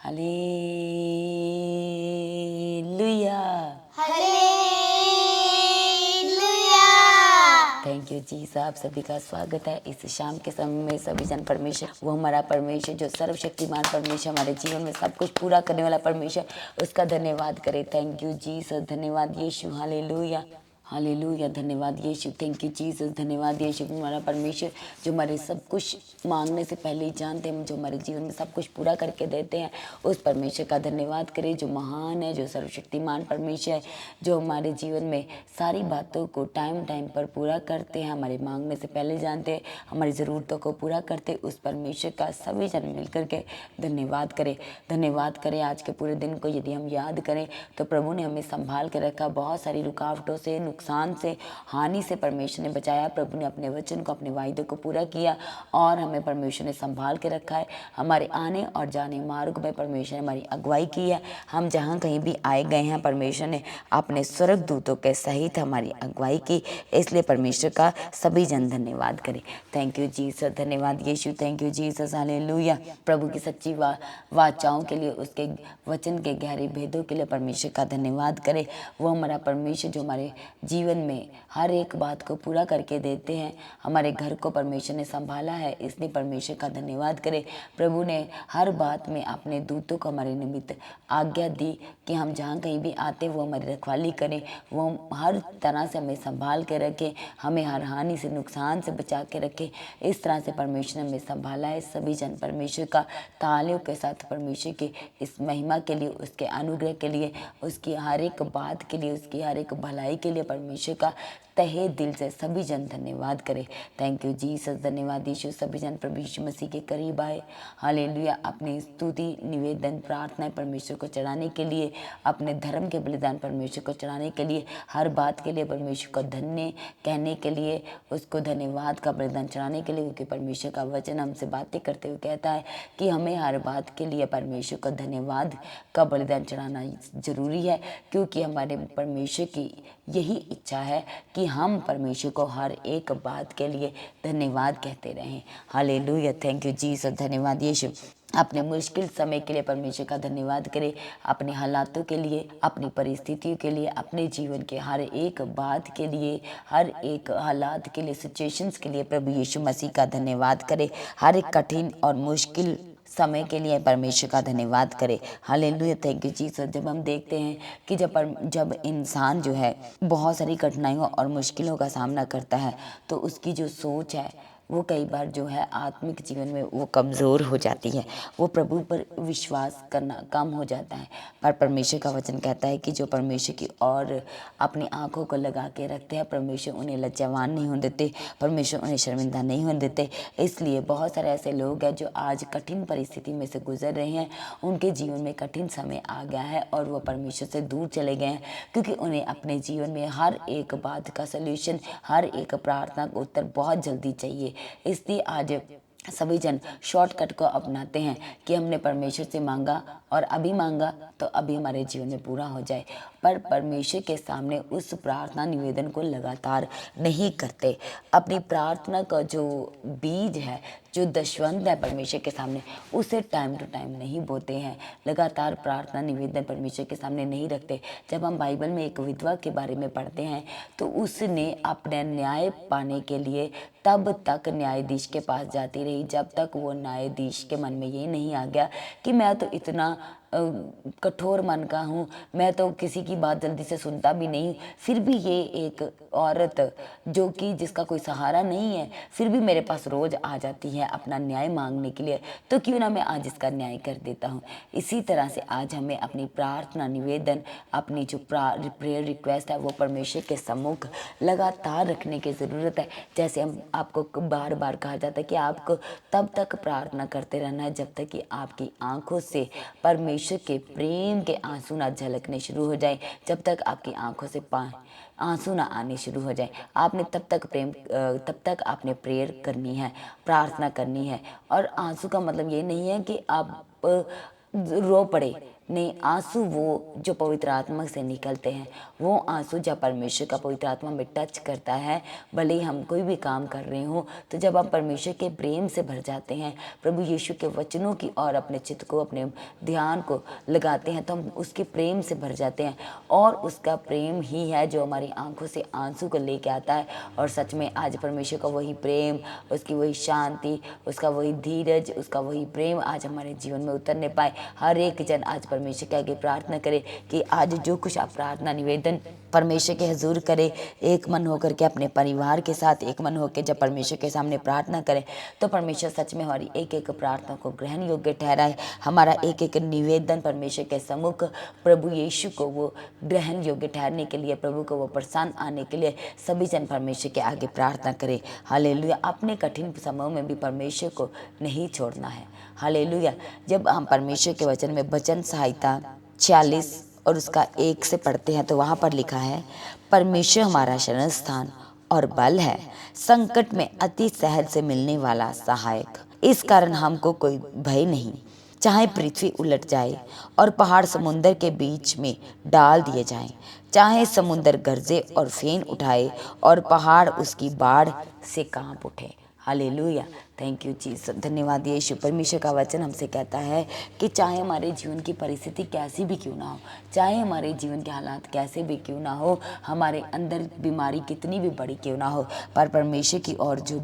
Hallelujah. Hallelujah. Thank you जी साहब। सभी का स्वागत है इस शाम के समय में। सभी जन परमेश्वर, वो हमारा परमेश्वर जो सर्वशक्तिमान परमेश्वर, हमारे जीवन में सब कुछ पूरा करने वाला परमेश्वर, उसका धन्यवाद करें। Thank you Jesus. धन्यवाद यीशु। Hallelujah hallelujah. धन्यवाद यीशु। Thank you Jesus. धन्यवाद यीशु। हमारा परमेश्वर जो हमारे सब कुछ मांगने से पहले ही जानते हैं, जो हमारे जीवन में सब कुछ पूरा करके देते हैं, उस परमेश्वर का धन्यवाद करें जो महान है, जो सर्वशक्तिमान परमेश्वर है, जो हमारे जीवन में सारी बातों को टाइम टाइम पर पूरा करते हैं, हमारे मांगने से पहले जानते हैं, हमारी ज़रूरतों को पूरा करते। उस परमेश्वर का सभी जन मिल करके धन्यवाद करें। धन्यवाद करें। आज के पूरे दिन को यदि हम याद करें तो प्रभु ने हमें संभाल के रखा। बहुत सारी रुकावटों से, नुकसान से, हानि से परमेश्वर ने बचाया। प्रभु ने अपने वचन को, अपने वायदे को पूरा किया और हमें परमेश्वर ने संभाल के रखा है। हमारे आने और जाने मार्ग में परमेश्वर ने हमारी अगुवाई की है। हम जहाँ कहीं भी आए गए हैं, परमेश्वर ने अपने स्वर्गदूतों के सहित हमारी अगुवाई की। इसलिए परमेश्वर का सभी जन धन्यवाद करें। Thank you Jesus. धन्यवाद यीशु। Thank you Jesus. हालेलुया। प्रभु की सच्ची वाचाओं के लिए, उसके वचन के गहरे भेदों के लिए परमेश्वर का धन्यवाद करें। वो हमारा परमेश्वर जो हमारे जीवन में हर एक बात को पूरा करके देते हैं। हमारे घर को परमेश्वर ने संभाला है, इसलिए परमेश्वर का धन्यवाद करें। प्रभु ने हर बात में अपने दूतों को हमारे निमित्त आज्ञा दी कि हम जहाँ कहीं भी आते वो हमारी रखवाली करें, वो हर तरह से हमें संभाल के रखें, हमें हर हानि से, नुकसान से बचा के रखें। इस तरह से परमेश्वर ने हमें संभाला है। सभी जन परमेश्वर का तालियों के साथ परमेश्वर की इस महिमा के लिए, उसके अनुग्रह के लिए, उसकी हर एक बात के लिए, उसकी हर एक भलाई के लिए परमेश्वर का तहे दिल से सभी जन धन्यवाद करें। Thank you Jesus. धन्यवाद यीशु। सभी जन प्रभु यीशु मसीह के करीब आए। हालेलुया। अपनी स्तुति, निवेदन, प्रार्थना परमेश्वर को चढ़ाने के लिए, अपने धर्म के बलिदान परमेश्वर को चढ़ाने के लिए, हर बात के लिए परमेश्वर को धन्य कहने के लिए, उसको धन्यवाद का बलिदान चढ़ाने के लिए, क्योंकि परमेश्वर का वचन हमसे बातें करते हुए कहता है कि हमें हर बात के लिए परमेश्वर को धन्यवाद का बलिदान चढ़ाना जरूरी है, क्योंकि हमारे परमेश्वर की यही इच्छा है कि हम परमेश्वर को हर एक बात के लिए धन्यवाद कहते रहें। हालेलुया। Thank you Jesus. धन्यवाद यीशु। अपने मुश्किल समय के लिए परमेश्वर का धन्यवाद करें। अपने हालातों के लिए, अपनी परिस्थितियों के लिए, अपने जीवन के हर एक बात के लिए, हर एक हालात के लिए, सिचुएशंस के लिए प्रभु यीशु मसीह का धन्यवाद करें। हर एक कठिन और मुश्किल समय के लिए परमेश्वर का धन्यवाद करें। हालेलुया। Thank you Jesus. जब हम देखते हैं कि जब इंसान जो है बहुत सारी कठिनाइयों और मुश्किलों का सामना करता है, तो उसकी जो सोच है वो कई बार जो है आत्मिक जीवन में वो कमज़ोर हो जाती है। वो प्रभु पर विश्वास करना कम हो जाता है। पर परमेश्वर का वचन कहता है कि जो परमेश्वर की और अपनी आंखों को लगा के रखते हैं, परमेश्वर उन्हें लज्जावान नहीं होने देते, परमेश्वर उन्हें शर्मिंदा नहीं होने देते। इसलिए बहुत सारे ऐसे लोग हैं जो आज कठिन परिस्थिति में से गुजर रहे हैं। उनके जीवन में कठिन समय आ गया है और वो परमेश्वर से दूर चले गए हैं, क्योंकि उन्हें अपने जीवन में हर एक बात का सल्यूशन, हर एक प्रार्थना का उत्तर बहुत जल्दी चाहिए। इसलिए आज सभी जन शॉर्टकट को अपनाते हैं कि हमने परमेश्वर से मांगा और अभी मांगा तो अभी हमारे जीवन में पूरा हो जाए। पर परमेश्वर के सामने उस प्रार्थना निवेदन को लगातार नहीं करते। अपनी प्रार्थना का जो बीज है, जो दशवंत है परमेश्वर के सामने, उसे टाइम टू टाइम नहीं बोते हैं। लगातार प्रार्थना निवेदन परमेश्वर के सामने नहीं रखते। जब हम बाइबल में एक विधवा के बारे में पढ़ते हैं तो उसने अपने न्याय पाने के लिए तब तक न्यायाधीश के पास जाती रही जब तक वो न्यायाधीश के मन में ये नहीं आ गया कि मैं तो इतना कठोर मन का हूँ, मैं तो किसी की बात जल्दी से सुनता भी नहीं, फिर भी ये एक औरत जो कि जिसका कोई सहारा नहीं है, फिर भी मेरे पास रोज़ आ जाती है अपना न्याय मांगने के लिए, तो क्यों ना मैं आज इसका न्याय कर देता हूँ। इसी तरह से आज हमें अपनी प्रार्थना निवेदन, अपनी जो प्रेयर रिक्वेस्ट है वो परमेश्वर के सम्मुख लगातार रखने की ज़रूरत है। जैसे हम आपको बार बार कहा जाता है कि आपको तब तक प्रार्थना करते रहना है जब तक कि आपकी आंखों से परमेश्वर के प्रेम के आंसू ना झलकने शुरू हो जाए, जब तक आपकी आंखों से आंसू ना आने शुरू हो जाए। आपने तब तक आपने प्रेयर करनी है, प्रार्थना करनी है। और आंसू का मतलब ये नहीं है कि आप रो पड़े, नहीं, आंसू वो जो पवित्र आत्मा से निकलते हैं, वो आंसू जब परमेश्वर का पवित्र आत्मा में टच करता है, भले ही हम कोई भी काम कर रहे हो, तो जब हम परमेश्वर के प्रेम से भर जाते हैं, प्रभु यीशु के वचनों की और अपने चित्त को, अपने ध्यान को लगाते हैं, तो हम उसके प्रेम से भर जाते हैं। और उसका प्रेम ही है जो हमारी आंखों से आंसू को लेके आता है। और सच में आज परमेश्वर का वही प्रेम, उसकी वही शांति, उसका वही धीरज, उसका वही प्रेम आज हमारे जीवन में उतरने पाए। हर एक जन आज परमेश्वर के आगे प्रार्थना करे कि आज जो कुछ आप प्रार्थना निवेदन परमेश्वर के हजूर करे, एक मन होकर के अपने परिवार के साथ एक मन होकर जब परमेश्वर के सामने प्रार्थना करें, तो परमेश्वर सच में हमारी एक एक प्रार्थना को ग्रहण योग्य ठहराए। हमारा एक एक निवेदन परमेश्वर के सम्मुख प्रभु यीशु को वो ग्रहण योग्य ठहरने के लिए, प्रभु को वो प्रसन्न आने के लिए सभी जन परमेश्वर के आगे प्रार्थना करें। हालेलुया। अपने कठिन समय में भी परमेश्वर को नहीं छोड़ना है। हालेलुया। जब हम परमेश्वर के वचन में वचन संहिता 46 और उसका 1 से पढ़ते हैं, तो वहाँ पर लिखा है, परमेश्वर हमारा शरण स्थान और बल है, संकट में अति सहज से मिलने वाला सहायक। इस कारण हमको कोई भय नहीं, चाहे पृथ्वी उलट जाए और पहाड़ समुंदर के बीच में डाल दिए जाएं, चाहे समुंदर गरजे और फेन उठाए और पहाड़ उसकी बाढ़ से कांप उठे। हालेलुया। Thank you Jesus. धन्यवाद यीशु। परमेश्वर का वचन हमसे कहता है कि चाहे हमारे जीवन की परिस्थिति कैसी भी क्यों ना हो, चाहे हमारे जीवन के हालात कैसे भी क्यों ना हो, हमारे अंदर बीमारी कितनी भी बड़ी क्यों ना हो, पर परमेश्वर की ओर जो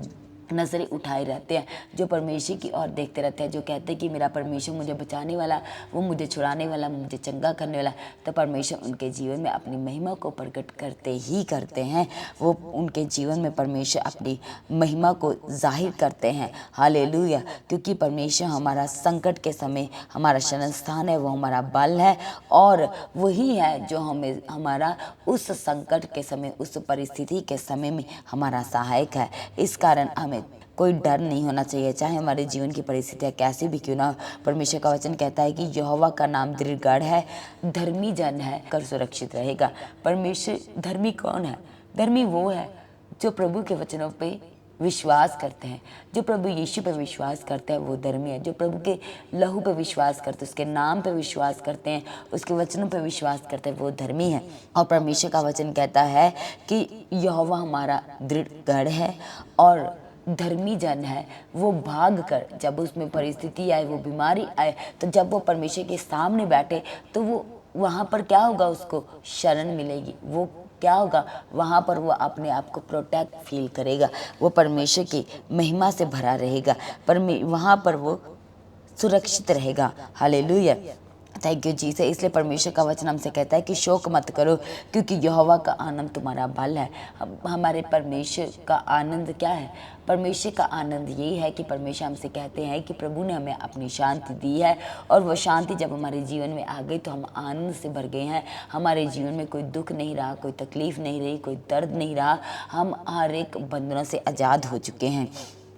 नजरें उठाए रहते हैं, जो परमेश्वर की ओर देखते रहते हैं, जो कहते हैं कि मेरा परमेश्वर मुझे बचाने वाला, वो मुझे छुड़ाने वाला, मुझे चंगा करने वाला, तो परमेश्वर उनके जीवन में अपनी महिमा को प्रकट करते ही करते हैं। वो उनके जीवन में परमेश्वर अपनी महिमा को जाहिर करते हैं। हालेलुया। क्योंकि परमेश्वर हमारा संकट के समय हमारा शरण स्थान है, वो हमारा बल है, और वही है जो हमें हमारा उस संकट के समय, उस परिस्थिति के समय में हमारा सहायक है। इस कारण हमें कोई डर नहीं होना चाहिए, चाहे हमारे जीवन की परिस्थितियाँ कैसी भी क्यों ना हो। परमेश्वर का वचन कहता है कि यहोवा का नाम दृढ़ है, धर्मी जन है कर सुरक्षित रहेगा। परमेश्वर धर्मी कौन है? धर्मी वो है जो प्रभु के वचनों पे विश्वास करते हैं, जो प्रभु यीशु पे विश्वास करते हैं, वो धर्मी है। जो प्रभु के लहू पे विश्वास करते हैं, उसके नाम पे विश्वास करते हैं, उसके वचनों पे विश्वास करते हैं, वो धर्मी है। और परमेश्वर का वचन कहता है कि यहोवा हमारा दृढ़ गढ़ है और धर्मी जन है, वो भाग कर, जब उसमें परिस्थिति आए, वो बीमारी आए, तो जब वो परमेश्वर के सामने बैठे, तो वो वहाँ पर क्या होगा, उसको शरण मिलेगी। वो क्या होगा, वहाँ पर वो अपने आप को प्रोटेक्ट फील करेगा, वो परमेश्वर की महिमा से भरा रहेगा, वहाँ पर वो सुरक्षित रहेगा। हालेलुया। थैंक यू जी से। इसलिए परमेश्वर का वचन हमसे कहता है कि शोक मत करो, क्योंकि यहोवा का आनंद तुम्हारा बल है। हमारे परमेश्वर का आनंद क्या है? परमेश्वर का आनंद यही है कि परमेश्वर हमसे कहते हैं कि प्रभु ने हमें अपनी शांति दी है, और वो शांति जब हमारे जीवन में आ गई तो हम आनंद से भर गए हैं। हमारे जीवन में कोई दुख नहीं रहा, कोई तकलीफ नहीं रही, कोई दर्द नहीं रहा, हम हर एक बंधनों से आज़ाद हो चुके हैं।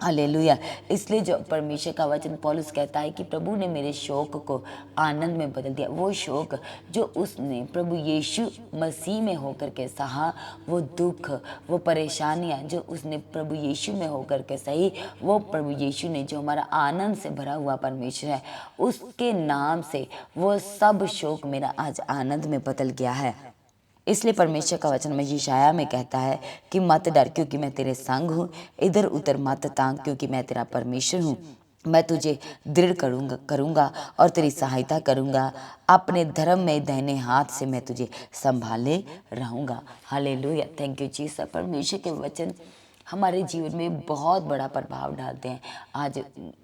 हालेलुया। इसलिए जो परमेश्वर का वचन पौलुस कहता है कि प्रभु ने मेरे शोक को आनंद में बदल दिया। वो शोक जो उसने प्रभु यीशु मसीह में होकर के सहा, वो दुख, वो परेशानियां जो उसने प्रभु यीशु में होकर के सही, वो प्रभु यीशु ने जो हमारा आनंद से भरा हुआ परमेश्वर है, उसके नाम से वो सब शोक मेरा आज आनंद में बदल गया है। इसलिए परमेश्वर का वचन में यशायाह में कहता है कि मत डर, क्योंकि मैं तेरे संग हूँ, इधर उधर मत तांग, क्योंकि मैं तेरा परमेश्वर हूँ। मैं तुझे दृढ़ करूँगा और तेरी सहायता करूँगा, अपने धर्म में दाहिने हाथ से मैं तुझे संभाले रहूँगा। हालेलुया। Thank you Jesus. परमेश्वर के वचन हमारे जीवन में बहुत बड़ा प्रभाव डालते हैं। आज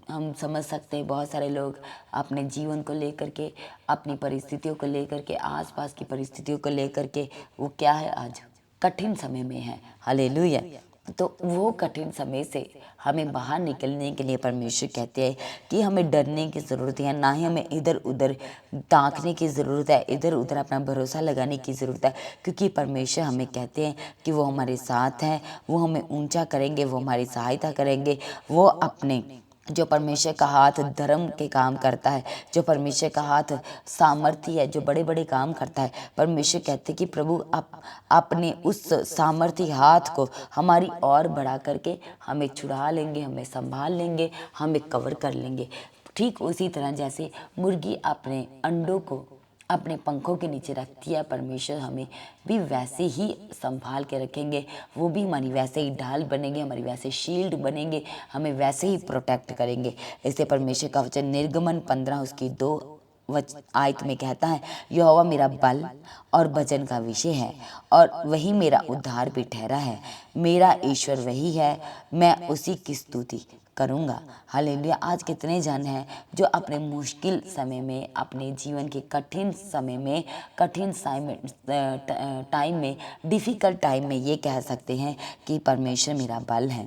हम समझ सकते हैं बहुत सारे लोग अपने जीवन को लेकर के, अपनी परिस्थितियों को लेकर के, आसपास की परिस्थितियों को लेकर के वो क्या है, आज कठिन समय में है। हालेलुया। तो वो कठिन समय से हमें बाहर निकलने के लिए परमेश्वर कहते हैं कि हमें डरने की ज़रूरत है, ना ही हमें इधर उधर ताकने की ज़रूरत है, इधर उधर अपना भरोसा लगाने की ज़रूरत है, क्योंकि परमेश्वर हमें कहते हैं कि वो हमारे साथ हैं, वो हमें ऊंचा करेंगे, वो हमारी सहायता करेंगे। वो अपने जो परमेश्वर का हाथ धर्म के काम करता है, जो परमेश्वर का हाथ सामर्थ्य है, जो बड़े बड़े काम करता है, परमेश्वर कहते हैं कि प्रभु अपने उस सामर्थ्य हाथ को हमारी ओर बढ़ा करके हमें छुड़ा लेंगे, हमें संभाल लेंगे, हमें कवर कर लेंगे। ठीक उसी तरह जैसे मुर्गी अपने अंडों को अपने पंखों के नीचे रखती है, परमेश्वर हमें भी वैसे ही संभाल के रखेंगे। वो भी हमारी वैसे ही ढाल बनेंगे, हमारी वैसे शील्ड बनेंगे, हमें वैसे ही प्रोटेक्ट करेंगे। इसलिए परमेश्वर का वचन निर्गमन 15 उसकी 2 आयत में कहता है, यहोवा मेरा बल और भजन का विषय है और वही मेरा उद्धार भी ठहरा है। मेरा ईश्वर वही है, मैं उसी की स्तुति करूँगा। हालेलुया। आज कितने जन हैं जो अपने मुश्किल समय में, अपने जीवन के कठिन समय में, कठिन टाइम में, डिफ़िकल्ट टाइम में ये कह सकते हैं कि परमेश्वर मेरा बल है,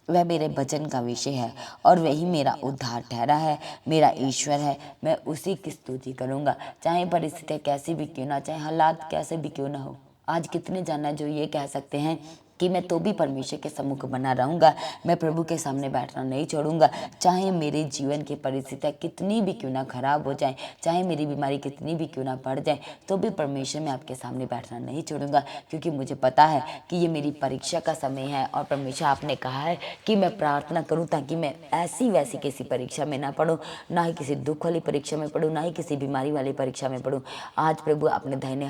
वह मेरे भजन का विषय है और वही मेरा उद्धार ठहरा है, मेरा ईश्वर है, मैं उसी की स्तुति करूँगा। चाहे परिस्थितियाँ कैसी भी क्यों ना, चाहे हालात कैसे भी क्यों ना हो। आज कितने जन हैं जो ये कह सकते हैं कि मैं तो भी परमेश्वर के सम्मुख बना रहूँगा, मैं प्रभु के सामने बैठना नहीं छोड़ूंगा। चाहे मेरे जीवन की परिस्थितियाँ कितनी भी क्यों ना खराब हो जाएं, चाहे मेरी बीमारी कितनी भी क्यों ना बढ़ जाए, तो भी परमेश्वर मैं आपके सामने बैठना नहीं छोड़ूंगा, क्योंकि मुझे पता है कि ये मेरी परीक्षा का समय है। और परमेश्वर आपने कहा है कि मैं प्रार्थना करूँ ताकि मैं ऐसी वैसी किसी परीक्षा में ना पढ़ूँ, ना ही किसी दुख वाली परीक्षा में पढ़ूँ, ना ही किसी बीमारी वाली परीक्षा में पढ़ूँ। आज प्रभु अपने दाहिने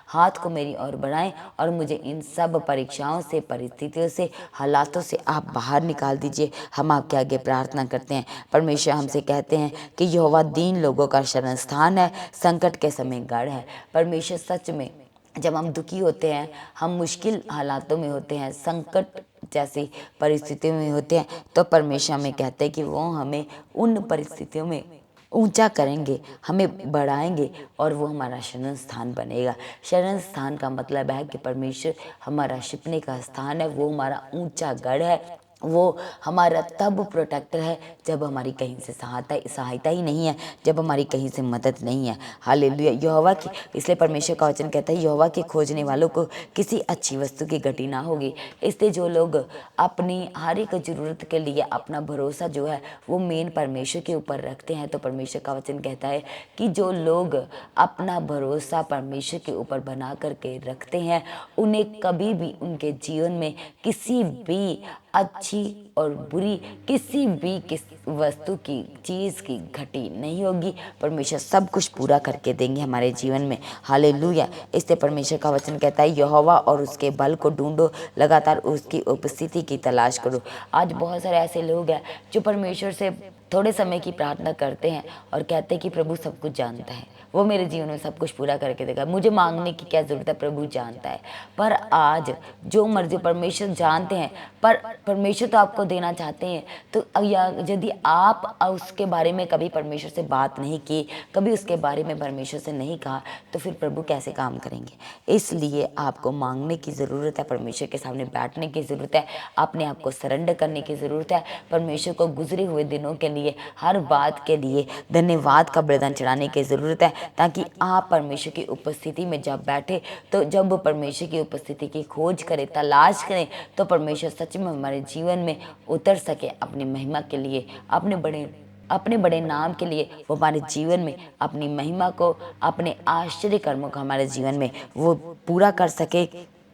हाथ को मेरी ओर बढ़ाएं और मुझे इन सब परीक्षाओं से, परिस्थितियों से, हालातों से आप बाहर निकाल दीजिए। हम आपके आगे प्रार्थना करते हैं। परमेश्वर हमसे कहते हैं कि यहोवा दीन लोगों का शरण स्थान है, संकट के समय गढ़ है। परमेश्वर सच में जब हम दुखी होते हैं, हम मुश्किल हालातों में होते हैं, संकट जैसी परिस्थितियों में होते हैं, तो परमेश्वर हमें कहते हैं कि वो हमें उन परिस्थितियों में ऊंचा करेंगे, हमें बढ़ाएंगे और वो हमारा शरण स्थान बनेगा। शरण स्थान का मतलब है कि परमेश्वर हमारा छिपने का स्थान है, वो हमारा ऊंचा गढ़ है, वो हमारा तब प्रोटेक्टर है जब हमारी कहीं से सहायता ही नहीं है, जब हमारी कहीं से मदद नहीं है। हालेलुया। यहोवा की, इसलिए परमेश्वर का वचन कहता है यहोवा के खोजने वालों को किसी अच्छी वस्तु की घटी ना होगी। इसलिए जो लोग अपनी हर एक ज़रूरत के लिए अपना भरोसा जो है वो मेन परमेश्वर के ऊपर रखते हैं, तो परमेश्वर का वचन कहता है कि जो लोग अपना भरोसा परमेश्वर के ऊपर बना करके रखते हैं, उन्हें कभी भी उनके जीवन में किसी भी अच्छी और बुरी किसी भी वस्तु की, चीज़ की घटी नहीं होगी। परमेश्वर सब कुछ पूरा करके देंगे हमारे जीवन में। हालेलुया। इससे परमेश्वर का वचन कहता है यहोवा और उसके बल को ढूंढो, लगातार उसकी उपस्थिति की तलाश करो। आज बहुत सारे ऐसे लोग हैं जो परमेश्वर से थोड़े समय की प्रार्थना करते हैं और कहते हैं कि प्रभु सब कुछ जानता है, वो मेरे जीवन में सब कुछ पूरा करके देगा, मुझे मांगने की क्या ज़रूरत है, प्रभु जानता है। पर आज जो मर्जी परमेश्वर जानते हैं, पर परमेश्वर तो आपको देना चाहते हैं। तो यदि आप उसके बारे में कभी परमेश्वर से बात नहीं की, कभी उसके बारे में परमेश्वर से नहीं कहा, तो फिर प्रभु कैसे काम करेंगे। इसलिए आपको मांगने की ज़रूरत है, परमेश्वर के सामने बैठने की ज़रूरत है, अपने आप को सरेंडर करने की ज़रूरत है। परमेश्वर को गुजरे हुए दिनों के लिए, हर बात के लिए धन्यवाद का बलिदान चढ़ाने की ज़रूरत है, ताकि आप परमेश्वर की उपस्थिति में जब बैठे, तो जब वो परमेश्वर की उपस्थिति की खोज करें, तलाश करें, तो परमेश्वर सच में हमारे जीवन में उतर सके अपनी महिमा के लिए, अपने बड़े नाम के लिए। वो हमारे जीवन में अपनी महिमा को, अपने आश्चर्य कर्मों को हमारे जीवन में वो पूरा कर सके।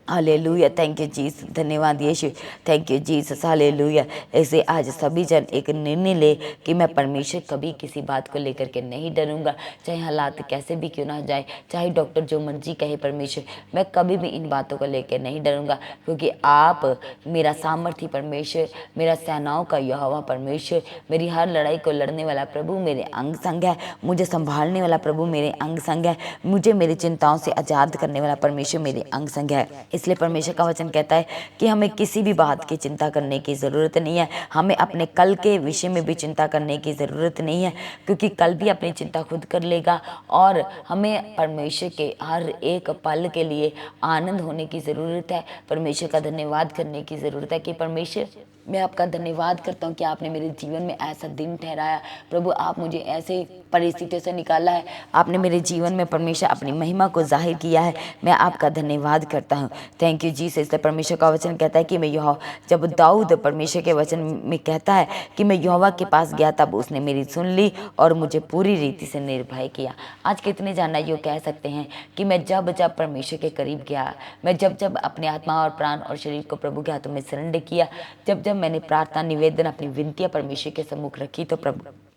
हालेलुया। Thank you Jesus. धन्यवाद यीशु। Thank you Jesus. हालेलुया। ऐसे आज सभी जन एक निर्णय ले कि मैं परमेश्वर कभी किसी बात को लेकर के नहीं डरूंगा, चाहे हालात कैसे भी क्यों ना जाए, चाहे डॉक्टर जो मर्जी कहे, परमेश्वर मैं कभी भी इन बातों को लेकर नहीं डरूंगा, क्योंकि आप मेरा सामर्थी परमेश्वर, मेरा सेनाओं का यहोवा परमेश्वर, मेरी हर लड़ाई को लड़ने वाला प्रभु मेरे अंग संग है, मुझे संभालने वाला प्रभु मेरे अंग संग है, मुझे मेरी चिंताओं से आज़ाद करने वाला परमेश्वर मेरे अंग संग है। इसलिए परमेश्वर का वचन कहता है कि हमें किसी भी बात की चिंता करने की ज़रूरत नहीं है, हमें अपने कल के विषय में भी चिंता करने की ज़रूरत नहीं है, क्योंकि कल भी अपनी चिंता खुद कर लेगा। और हमें परमेश्वर के हर एक पल के लिए आनंद होने की ज़रूरत है, परमेश्वर का धन्यवाद करने की ज़रूरत है कि परमेश्वर मैं आपका धन्यवाद करता हूँ कि आपने मेरे जीवन में ऐसा दिन ठहराया। प्रभु आप मुझे ऐसे परिस्थितियों से निकाला है, आपने मेरे जीवन में परमेश्वर अपनी महिमा को जाहिर किया है, मैं आपका धन्यवाद करता हूँ। Thank you Jesus. इसलिए परमेश्वर का वचन कहता है कि मैं जब दाऊद परमेश्वर के वचन में कहता है कि मैं यहोवा के पास गया, तब उसने मेरी सुन ली और मुझे पूरी रीति से निर्भय किया। आज कितने जाना ये कह सकते हैं कि मैं जब जब परमेश्वर के करीब गया, मैं जब जब अपने आत्मा और प्राण और शरीर को प्रभु के हाथों में सरेंडर किया, जब जब मैंने प्रार्थना, निवेदन, अपनी विनतियाँ परमेश्वर के सम्मुख रखी, तो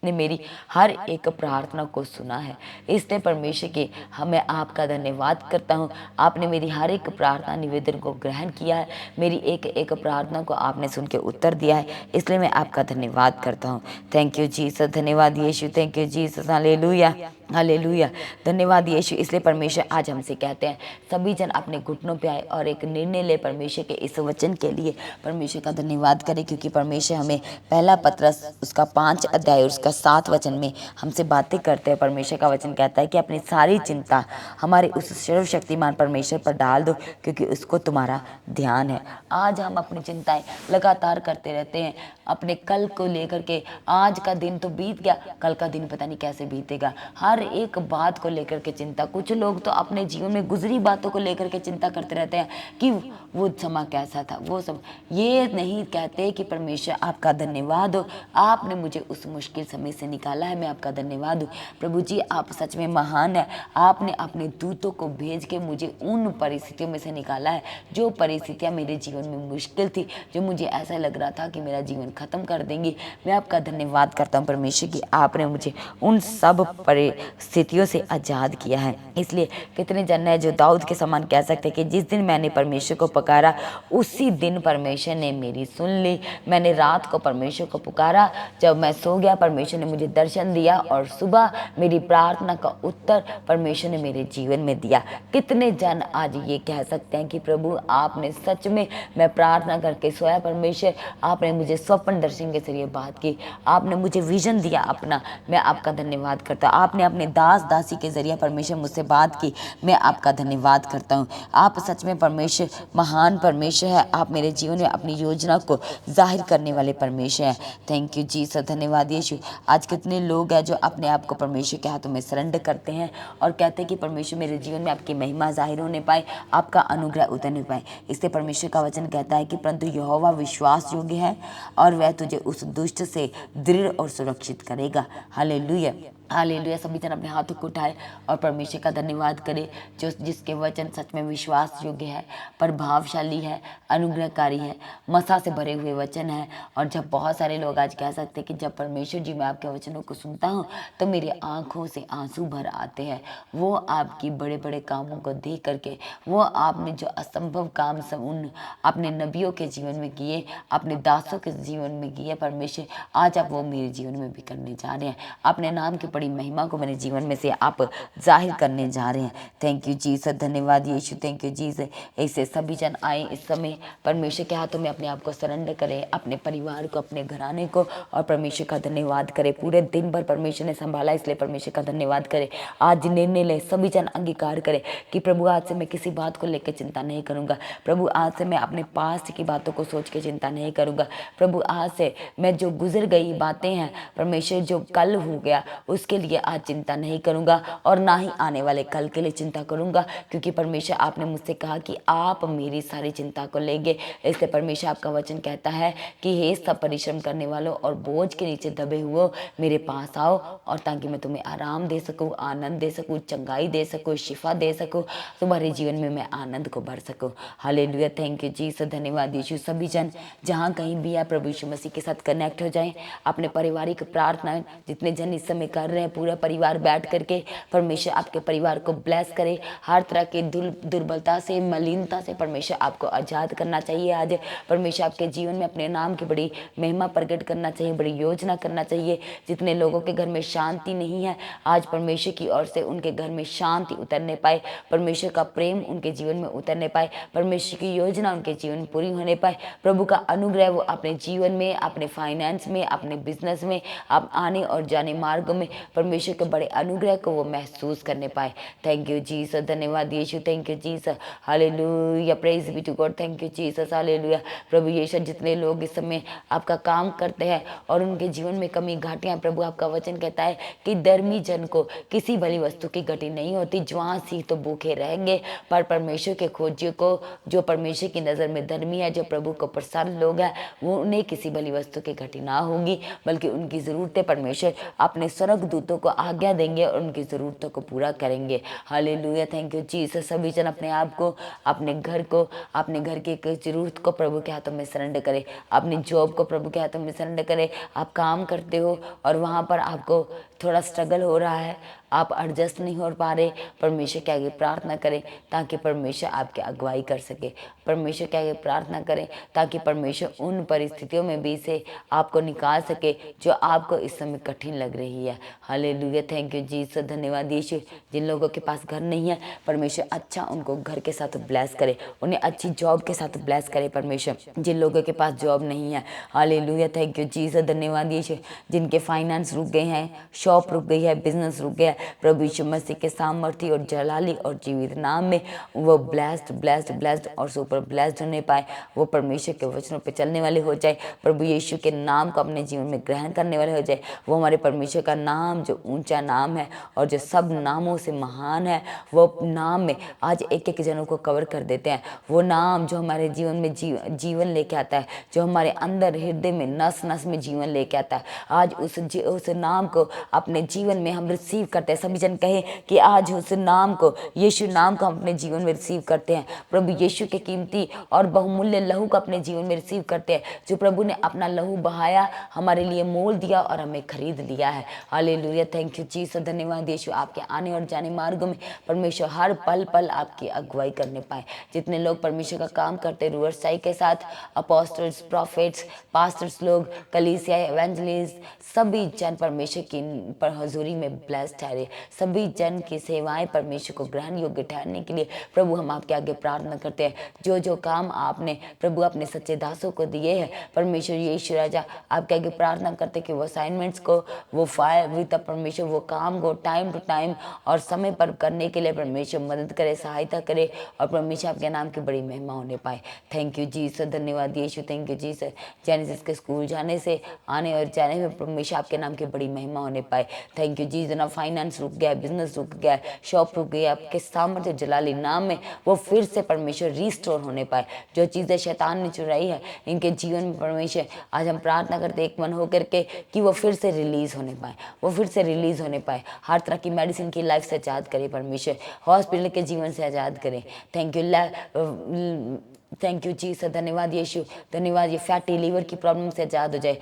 ने मेरी हर एक प्रार्थना को सुना है। इसलिए परमेश्वर के मैं आपका धन्यवाद करता हूँ। आपने मेरी हर एक प्रार्थना निवेदन को ग्रहण किया है, मेरी एक एक प्रार्थना को आपने सुन के उत्तर दिया है, इसलिए मैं आपका धन्यवाद करता हूँ। थैंक यू जीसस, धन्यवाद यीशु, thank you Jesus, hallelujah hallelujah, धन्यवाद यीशु। इसलिए परमेश्वर आज हमसे कहते हैं सभी जन अपने घुटनों पे आए और एक निर्णय ले परमेश्वर के इस वचन के लिए परमेश्वर का धन्यवाद करें, क्योंकि परमेश्वर हमें पहला पत्रस उसका 5 अध्याय उसका 7 वचन में हमसे बातें करते हैं। परमेश्वर का वचन कहता है कि अपनी सारी चिंता हमारे उस सर्वशक्तिमान परमेश्वर पर डाल दो, क्योंकि उसको तुम्हारा ध्यान है। आज हम अपनी चिंताएं लगातार करते रहते हैं अपने कल को लेकर के। आज का दिन तो बीत गया, कल का दिन पता नहीं कैसे बीतेगा। हर एक बात को लेकर के चिंता। कुछ लोग तो अपने जीवन में गुजरी बातों को लेकर के चिंता करते रहते हैं कि वो समय कैसा था, वो सब। ये नहीं कहते कि परमेश्वर आपका धन्यवाद हो, आपने मुझे उस मुश्किल समय से निकाला है, मैं आपका धन्यवाद हूँ। प्रभु जी आप सच में महान है। आपने अपने दूतों को भेज के मुझे उन परिस्थितियों में से निकाला है जो परिस्थितियाँ मेरे जीवन में मुश्किल थी, जो मुझे ऐसा लग रहा था कि मेरा जीवन खत्म कर देंगी। मैं आपका धन्यवाद करता हूँ परमेश्वर की, आपने मुझे उन सब परिस्थितियों से आज़ाद किया है। इसलिए कितने जन है जो दाऊद के समान कह सकते हैं कि जिस दिन मैंने परमेश्वर को पुकारा उसी दिन परमेश्वर ने मेरी सुन ली। मैंने रात को परमेश्वर को पुकारा, जब मैं सो गया परमेश्वर ने मुझे दर्शन दिया, और सुबह मेरी प्रार्थना का उत्तर परमेश्वर ने मेरे जीवन में दिया। कितने जन आज ये कह सकते हैं कि प्रभु आपने सच में, मैं प्रार्थना करके सोया परमेश्वर, आपने मुझे स्वप्न दर्शन के जरिए बात की, आपने मुझे विजन दिया अपना, मैं आपका धन्यवाद करता हूँ। आपने अपने दास दासी के जरिए परमेश्वर मुझसे बात की, मैं आपका धन्यवाद करता हूँ। आप सच में परमेश्वर महान परमेश्वर है। आप मेरे जीवन में अपनी योजना को जाहिर करने वाले परमेश्वर हैं। थैंक यू जीसस, धन्यवाद यीशु। आज कितने लोग हैं जो अपने आप को परमेश्वर के हाथों में सरेंडर करते हैं और कहते हैं कि परमेश्वर मेरे जीवन में आपकी महिमा जाहिर होने पाए, आपका अनुग्रह उतरने पाए। इसलिए परमेश्वर का वचन कहता है कि परंतु यहोवा विश्वास योग्य है और वह तुझे उस दुष्ट से दृढ़ और सुरक्षित करेगा। Hallelujah hallelujah. सभी जन अपने हाथों को उठाए और परमेश्वर का धन्यवाद करें, जो जिसके वचन सच में विश्वास योग्य है, प्रभावशाली है, अनुग्रहकारी है, मसा से भरे हुए वचन है। और जब बहुत सारे लोग आज कह सकते हैं कि जब परमेश्वर जी मैं आपके वचनों को सुनता हूँ तो मेरी आंखों से आंसू भर आते हैं। वो आपकी बड़े बड़े कामों को देख करके, वो आपने जो असंभव काम सब उन अपने नबियों के जीवन में किए, अपने दासों के जीवन में किए परमेश्वर, आज आप वो मेरे जीवन में भी करने जा रहे हैं। अपने नाम की बड़ी महिमा को मेरे जीवन में से आप जाहिर करने जा रहे हैं। थैंक यू जीसस, धन्यवाद यीशु, थैंक यू जीसस। ऐसे सभी जन आए इस समय परमेश्वर के हाथों में अपने आप को सरेंडर करें, अपने परिवार को, अपने घराने को, और परमेश्वर का धन्यवाद करें। पूरे दिन भर परमेश्वर ने संभाला, इसलिए परमेश्वर का धन्यवाद करें। आज निर्णय ले, सभी जन अंगीकार करें कि प्रभु आज से मैं किसी बात को लेकर चिंता नहीं करूंगा। प्रभु आज से मैं अपने पास्ट की बातों को सोच के चिंता नहीं करूंगा। प्रभु आज से मैं जो गुजर गई बातें हैं परमेश्वर, जो कल हो गया उसके लिए आज चिंता नहीं करूंगा, और ना ही आने वाले कल के लिए चिंता करूंगा, क्योंकि परमेश्वर आपने मुझसे कहा कि आप मेरी सारी चिंता को लेंगे। इसलिए परमेश्वर आपका वचन कहता है कि हे सब परिश्रम करने वालों और बोझ के नीचे दबे हुए मेरे पास आओ, और ताकि मैं तुम्हें आराम दे सकूं, आनंद दे सकूं, चंगाई दे सकूं, शिफा दे सकूं, तुम्हारे जीवन में मैं आनंद को भर सकूं। हालेलुया, थैंक यू जीसस, धन्यवाद यीशु। सभी जन जहाँ कहीं भी है प्रभु यीशु मसीह के साथ कनेक्ट हो जाएं। अपने पारिवारिक प्रार्थना जितने जन इस समय कर रहे हैं, पूरा परिवार बैठ करके परमेश्वर आपके परिवार को ब्लेस करे। हर तरह के दुर्बलता से, मलिनता से परमेश्वर आपको आज़ाद करना चाहिए। आज परमेश्वर आपके जीवन में अपने नाम की बड़ी महिमा प्रकट करना चाहिए, बड़ी योजना करना चाहिए। जितने लोगों के घर में शांति नहीं है, आज परमेश्वर की ओर से उनके घर में शांति उतरने पाए, परमेश्वर का प्रेम उनके जीवन में उतरने पाए, परमेश्वर की योजना उनके जीवन में पूरी होने पाए। प्रभु का अनुग्रह वो अपने जीवन में, अपने फाइनेंस में, अपने बिजनेस में, आप आने और जाने मार्ग में परमेश्वर के बड़े अनुग्रह को वो महसूस करने पाए। थैंक यू जीसस, धन्यवाद यीशु, thank you Jesus, hallelujah, praise be to God, thank you Jesus, hallelujah. प्रभु यीशु, जितने लोग इस समय आपका काम करते हैं और उनके जीवन में कमी घाटियां, प्रभु आपका वचन कहता है कि धर्मी जन को किसी भली वस्तु की घटी नहीं होती। ज्वां सी तो भूखे रहेंगे, पर परमेश्वर के खोजियों को, जो परमेश्वर की नज़र में धर्मी है, जो प्रभु को प्रसन्न लोग हैं, वो उन्हें किसी भली वस्तु की घटी ना होगी, बल्कि उनकी ज़रूरतें परमेश्वर अपने स्वर्ग दूतों को आज्ञा देंगे और उनकी ज़रूरतों को पूरा करेंगे। Hallelujah, thank you Jesus. सभी जन अपने आप को, अपने घर को, अपने घर की एक ज़रूरत को प्रभु के हाथों में सरेंडर करें, अपनी जॉब को प्रभु के हाथों में सरेंडर करें। आप काम करते हो और वहाँ पर आपको थोड़ा स्ट्रगल हो रहा है, आप एडजस्ट नहीं हो पा रहे, परमेश्वर के आगे प्रार्थना करें ताकि परमेश्वर आपकी अगुवाई कर सके। परमेश्वर के आगे प्रार्थना करें ताकि परमेश्वर उन परिस्थितियों में भी से आपको निकाल सके जो आपको इस समय कठिन लग रही है। Hallelujah, thank you Jesus. धन्यवाद यीशु। जिन लोगों के पास घर नहीं है, परमेश्वर अच्छा उनको घर के साथ ब्लेस करे, उन्हें अच्छी जॉब के साथ ब्लेस करे परमेश्वर। जिन लोगों के पास जॉब नहीं है, हालेलुया, थैंक यू जीसस। धन्यवाद यीशु। जिनके फाइनेंस रुक गए हैं, शॉप रुक गई है, बिजनेस रुक गया, प्रभु यीशु मसीह के सामर्थ्य और जलाली और जीवित नाम में वो ब्लेस्ड ब्लेस्ड ब्लेस्ड और सुपर ब्लेस्ड होने पाए। वो परमेश्वर के वचनों पे चलने वाले हो जाए, प्रभु यीशु के नाम को अपने जीवन में ग्रहण करने वाले हो जाए। वो हमारे परमेश्वर का नाम जो ऊंचा नाम है और जो सब नामों से महान है, वो नाम में आज एक एक जनों को कवर कर देते हैं। वो नाम जो हमारे जीवन में जीवन लेके आता है, जो हमारे अंदर हृदय में नस नस में जीवन लेके आता है, आज उस नाम को अपने जीवन में हम रिसीव करते हैं। सभी जन कहे कि आज उस नाम को, यीशु नाम को हम अपने जीवन में रिसीव करते हैं। प्रभु यीशु के कीमती और बहुमूल्य लहू को अपने जीवन में रिसीव करते हैं, जो प्रभु ने अपना लहू बहाया, हमारे लिए मोल दिया और हमें खरीद लिया है। Hallelujah, thank you Jesus. धन्यवाद यीशु। आपके आने और जाने मार्गों में परमेश्वर हर पल पल आपकी अगुवाई करने पाए। जितने लोग परमेश्वर का काम करते रूअरसाई के साथ, अपोस्टल्स, प्रॉफिट्स, पास्टर्स लोग, कलीसिया, एवेंजलिस्ट, सभी जन परमेश्वर की पर हजूरी में ब्लेस्ड ठहरे। सभी जन की सेवाएं परमेश्वर को ग्रहण योग्य ठहरने के लिए प्रभु हम आपके आगे प्रार्थना करते हैं। जो जो काम आपने प्रभु अपने सच्चे दासों को दिए हैं, परमेश्वर यीशु राजा आपके आगे प्रार्थना करते कि वो असाइनमेंट्स को, वो फायर विद परमेश्वर, वो काम को टाइम टू टाइम और समय पर करने के लिए परमेश्वर मदद करे, सहायता करे और परमेश्वर आपके नाम की बड़ी महिमा होने पाए। Thank you Jesus. धन्यवाद यीशु, थैंक यू जीसस। जेनेसिस के स्कूल जाने से, आने और जाने में परमेश्वर आपके नाम की बड़ी महिमा होने पाए। Thank you Jesus. ना फाइनेंस रुक गया, बिजनेस रुक गया, शॉप रुक गया, आपके सामर्थ्य जलाली नाम में वो फिर से परमेश्वर रिस्टोर होने पाए। जो चीज़ें शैतान ने चुराई है इनके जीवन में परमेश्वर, आज हम प्रार्थना करते एक मन होकर के कि वो फिर से रिलीज होने पाए, वो फिर से रिलीज होने पाए। हर तरह की मेडिसिन की लाइफ से आज़ाद करे परमेश्वर, हॉस्पिटल के जीवन से आज़ाद करे। Thank you, thank you Jesus. धन्यवाद यीशु। धन्यवाद। ये फैटी लीवर की प्रॉब्लम से आज़ाद हो जाए,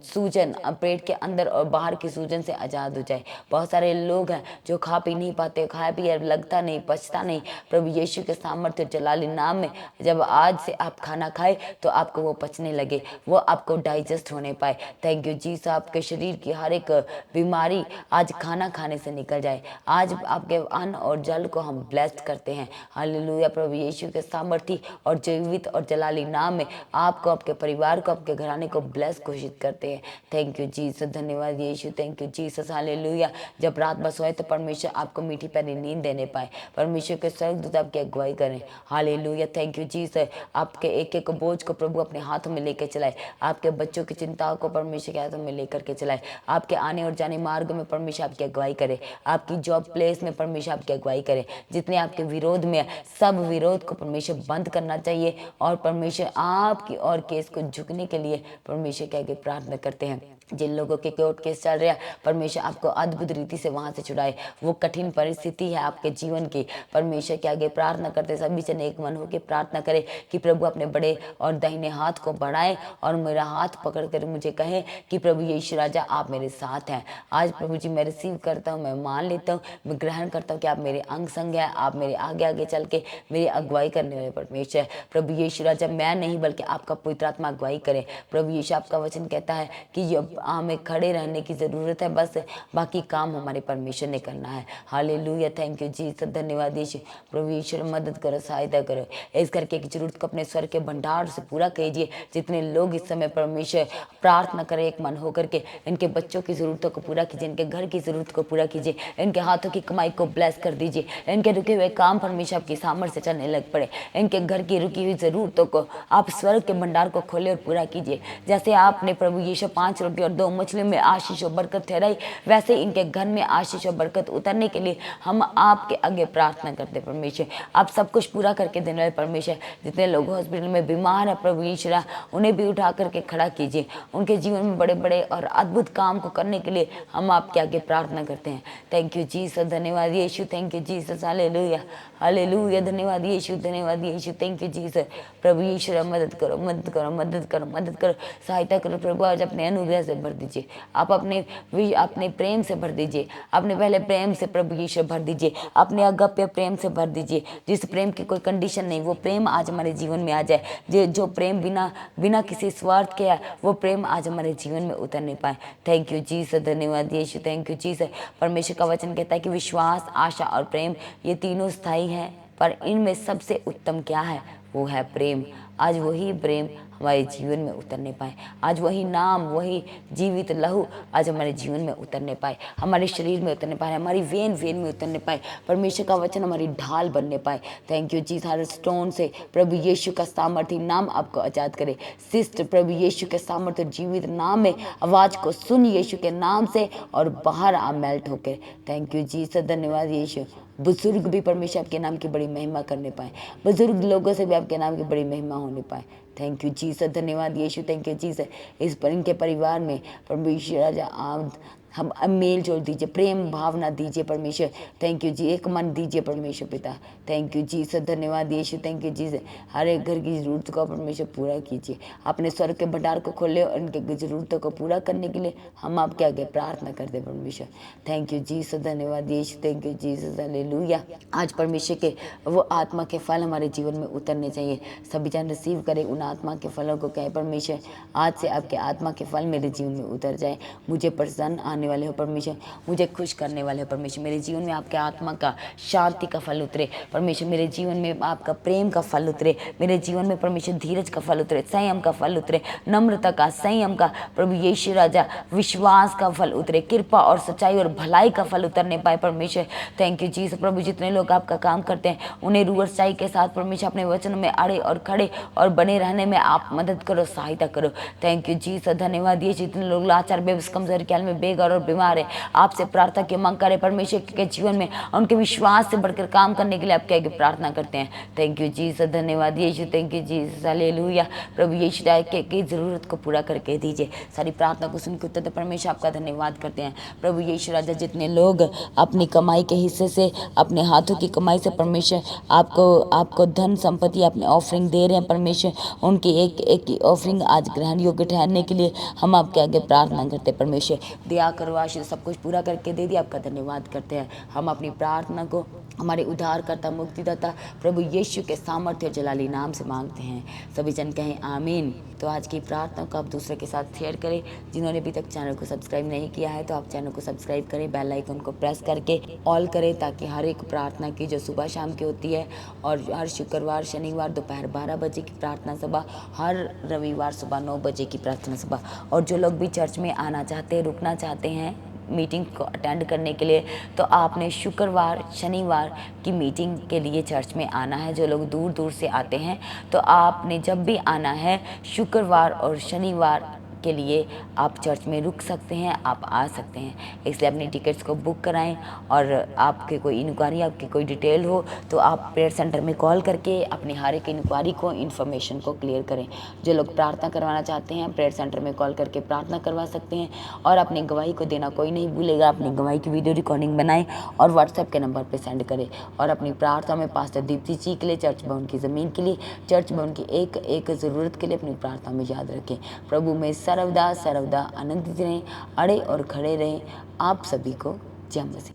सूजन पेट के अंदर और बाहर की सूजन से आज़ाद हो जाए। बहुत सारे लोग हैं जो खा पी नहीं पाते, खाया पिया लगता नहीं, पचता नहीं। प्रभु यीशु के सामर्थ्य जलाली नाम में जब आज से आप खाना खाए तो आपको वो पचने लगे, वो आपको डाइजेस्ट होने पाए। Thank you Jesus. आपके शरीर की हर एक बीमारी आज खाना खाने से निकल जाए। आज आपके अन्न और जल को हम ब्लेस्ड करते हैं। हालेलुया। प्रभु यीशु के सामर्थ्य और जीवित और जलाली नाम में आपको, आपके परिवार को, आपके घराने को ब्लेस घोषित करते हैं। Thank you Jesus. धन्यवाद यीशु, थैंक यू जीसस। हालेलुया। जब रात बस होए तो परमेश्वर आपको मीठी प्यारी नींद देने पाए, परमेश्वर के स्वर्गदूत आपकी अगुवाई करें। Hallelujah, thank you Jesus. आपके एक एक बोझ को प्रभु अपने हाथों में लेकर चलाए, आपके बच्चों की चिंताओं को परमेश्वर के हाथों में लेकर के चलाए। आपके आने और जाने मार्ग में परमेश्वर आपकी अगुवाई करे, आपकी जॉब प्लेस में परमेश्वर आपकी अगुवाई करे। जितने आपके विरोध में सब विरोध को परमेश्वर बंद करना चाहिए और परमेश्वर आपकी और केस को झुकने के लिए परमेश्वर के आगे प्रार्थना करते हैं। जिन लोगों के कोर्ट केस चल रहे हैं, परमेश्वर आपको अद्भुत रीति से वहां से छुड़ाए। वो कठिन परिस्थिति है आपके जीवन की, परमेश्वर के आगे प्रार्थना करते सभी जन एक मन होकर प्रार्थना करें कि प्रभु अपने बड़े और दाहिने हाथ को बढ़ाएं और मेरा हाथ पकड़ कर मुझे कहें कि प्रभु यीशु राजा आप मेरे साथ हैं। आज प्रभु जी मैं रिसीव करता हूँ, मैं मान लेता हूँ, मैं ग्रहण करता हूँ कि आप मेरे अंग संग हैं, आप मेरे आगे आगे चल के मेरी अगुवाई करने वाले परमेश्वर। प्रभु यीशु राजा मैं नहीं बल्कि आपका पवित्र आत्मा अगुवाई करे। प्रभु यीशु आपका वचन कहता है कि हमें खड़े रहने की ज़रूरत है, बस बाकी काम हमारे परमेश्वर ने करना है। Hallelujah, thank you Jesus. धन्यवाद यीशु। प्रभु ईश्वर मदद करो, सहायता करो। इस करके की जरूरत को अपने स्वर के भंडार से पूरा कीजिए। जितने लोग इस समय परमेश्वर प्रार्थना करें एक मन होकर के, इनके बच्चों की ज़रूरतों को पूरा कीजिए, इनके घर की ज़रूरत को पूरा कीजिए, इनके हाथों की कमाई को ब्लेस कर दीजिए, इनके रुके हुए काम परमेश्वर आपकी सामर्थ्य से चलने लग पड़े, इनके घर की रुकी हुई ज़रूरतों को आप स्वर्ग के भंडार को खोले और पूरा कीजिए। जैसे आपने प्रभु यीशु 5 रोटी और और 2 मछलियों में आशीष और बरकत ठहराई, वैसे इनके घर में आशीष और बरकत उतरने के लिए हम आपके आगे प्रार्थना करते हैं परमेश्वर। आप सब कुछ पूरा करके देने वाले परमेश्वर, जितने लोग हॉस्पिटल में बीमार है प्रभु यीशु, उन्हें भी उठा करके खड़ा कीजिए। उनके जीवन में बड़े बड़े और अद्भुत काम को करने के लिए हम आपके आगे प्रार्थना करते हैं। थैंक यू जीसस, धन्यवाद यीशु, thank you Jesus, hallelujah hallelujah, धन्यवाद यीशु, धन्यवाद यीशु, थैंक यू जीसस। प्रभु यीशु मदद करो, मदद करो, मदद करो, मदद करो, सहायता करो प्रभु। आज अपने अनुग्रह से भर दीजिए, आप अपने प्रेम से भर दीजिए, अपने पहले प्रेम से प्रभु यीशु भर दीजिए, अपने अगप्य प्रेम से भर दीजिए, जिस प्रेम की कोई कंडीशन नहीं, वो प्रेम आज हमारे जीवन में आ जाए। जो प्रेम बिना किसी स्वार्थ के है, वो प्रेम आज हमारे जीवन में उतर नहीं पाए। थैंक यू जीसस, धन्यवाद यीशु, थैंक यू जीसस। परमेश्वर का वचन कहता है कि विश्वास, आशा और प्रेम ये तीनों स्थायी हैं, पर इनमें सबसे उत्तम क्या है? वो है प्रेम। आज वही प्रेम हमारे जीवन में उतरने पाए, आज वही नाम, वही जीवित लहू आज हमारे जीवन में उतरने पाए, हमारे शरीर में उतरने पाए, हमारी वेन में उतरने पाए। परमेश्वर का वचन हमारी ढाल बनने पाए। Thank you Jesus. Her stone से प्रभु यीशु का सामर्थ्य नाम आपको आजाद करे। सिस्ट प्रभु यीशु के सामर्थ्य जीवित नाम में आवाज को सुन यीशु के नाम से और बाहर आ मेल्ट होकर। थैंक यू जीसस, धन्यवाद यीशु। बुजुर्ग भी परमेश्वर आपके नाम की बड़ी महिमा करने पाए, बुजुर्ग लोगों से भी आपके नाम की बड़ी महिमा होने पाए। थैंक यू जीसस, धन्यवाद यीशु, थैंक यू जीसस। इस पर इनके परिवार में परमेश्वर राजा आप हम मेल जोल दीजिए, प्रेम भावना दीजिए परमेश्वर। थैंक यू जी, एक मन दीजिए परमेश्वर पिता। थैंक यू जीसस, धन्यवाद यीशु, थैंक यू जीसस। हर एक घर की ज़रूरत को परमेश्वर पूरा कीजिए, अपने स्वर्ग के भंडार को खोले और उनके ज़रूरतों को पूरा करने के लिए हम आपके आगे प्रार्थना करते परमेश्वर। थैंक यू जीसस, धन्यवाद यीशु, थैंक यू जीसस, हालेलुया। आज परमेश्वर के वो आत्मा के फल हमारे जीवन में उतरने चाहिए। सभी जन रिसीव करें उन आत्मा के फलों को। कहे परमेश्वर आज से आपके आत्मा के फल मेरे जीवन में उतर जाए। मुझे प्रसन्न वाले हो परमेश्वर, मुझे खुश करने वाले हो परमेश्वर। मेरे जीवन में आपके आत्मा का शांति का फल उतरे परमेश्वर। मेरे जीवन में आपका प्रेम का फल उतरे। मेरे जीवन में परमेश्वर धीरज का फल उतरे, संयम का फल उतरे, नम्रता का, संयम का, प्रभु यीशु राजा विश्वास का फल उतरे, कृपा और सच्चाई और भलाई का फल उतरने पाए परमेश्वर। Thank you Jesus. प्रभु जितने लोग आपका काम करते हैं उन्हें रूह और सच्चाई के साथ परमेश्वर अपने वचन में अड़े और खड़े और बने रहने में आप मदद करो, सहायता करो। थैंक यू जीसस, धन्यवाद यीशु। जितने लोग लाचार, बेबस, कमजोर, ख्याल में बेघर और बीमार है, आपसे प्रार्थना की मांग करे परमेश्वर के जीवन में उनके विश्वास से बढ़कर काम करने के लिए आपके आगे प्रार्थना करते हैं। थैंक यू जीसस, धन्यवाद यीशु, थैंक यू जीसस, हालेलुया। प्रभु यीशु की जरूरत को पूरा करके दीजिए। सारी प्रार्थना को सुनकर उत्तर परमेश्वर आपका धन्यवाद करते हैं। प्रभु यीशु राजा जितने लोग अपनी कमाई के हिस्से से, अपने हाथों की कमाई से परमेश्वर आपको धन संपत्ति अपने ऑफरिंग दे रहे हैं परमेश्वर, उनकी एक ऑफरिंग आज ग्रहण योग्य ठहरने के लिए हम आपके आगे प्रार्थना करते हैं परमेश्वर। दया करो, आशीष सब कुछ पूरा करके दे दिया, आपका धन्यवाद करते हैं। हम अपनी प्रार्थना को हमारे उद्धारकर्ता मुक्तिदाता प्रभु यीशु के सामर्थ्य और जलाली नाम से मांगते हैं। सभी जन कहें आमीन। तो आज की प्रार्थना को आप दूसरे के साथ शेयर करें। जिन्होंने अभी तक चैनल को सब्सक्राइब नहीं किया है तो आप चैनल को सब्सक्राइब करें, बेल आइकन को प्रेस करके ऑल करें, ताकि हर एक प्रार्थना की जो सुबह शाम की होती है और हर शुक्रवार शनिवार दोपहर 12 बजे की प्रार्थना सभा, हर रविवार सुबह 9 बजे की प्रार्थना सभा, और जो लोग भी चर्च में आना चाहते हैं, रुकना चाहते हैं मीटिंग को अटेंड करने के लिए, तो आपने शुक्रवार शनिवार की मीटिंग के लिए चर्च में आना है। जो लोग दूर दूर से आते हैं तो आपने जब भी आना है शुक्रवार और शनिवार के लिए आप चर्च में रुक सकते हैं, आप आ सकते हैं। इसलिए अपनी टिकट्स को बुक कराएं, और आपके कोई इंक्वायरी, आपकी कोई डिटेल हो तो आप प्रेयर सेंटर में कॉल करके अपनी हर एक इंक्वायरी को, इन्फॉर्मेशन को क्लियर करें। जो लोग प्रार्थना करवाना चाहते हैं प्रेयर सेंटर में कॉल करके प्रार्थना करवा सकते हैं, और अपनी गवाही को देना कोई नहीं भूलेगा। अपनी गवाही की वीडियो रिकॉर्डिंग बनाएं और व्हाट्सएप के नंबर पर सेंड करें। और अपनी प्रार्थना में पास्टर दीप्ति जी के लिए, चर्च भवन की ज़मीन के लिए, चर्च भवन की एक एक ज़रूरत के लिए अपनी प्रार्थना में याद रखें। प्रभु में सर्वदा सर्वदा आनंदित रहें, अड़े और खड़े रहें। आप सभी को जय मसीह।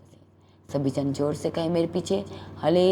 सभी जन जोर से कहें मेरे पीछे, हालेलुया।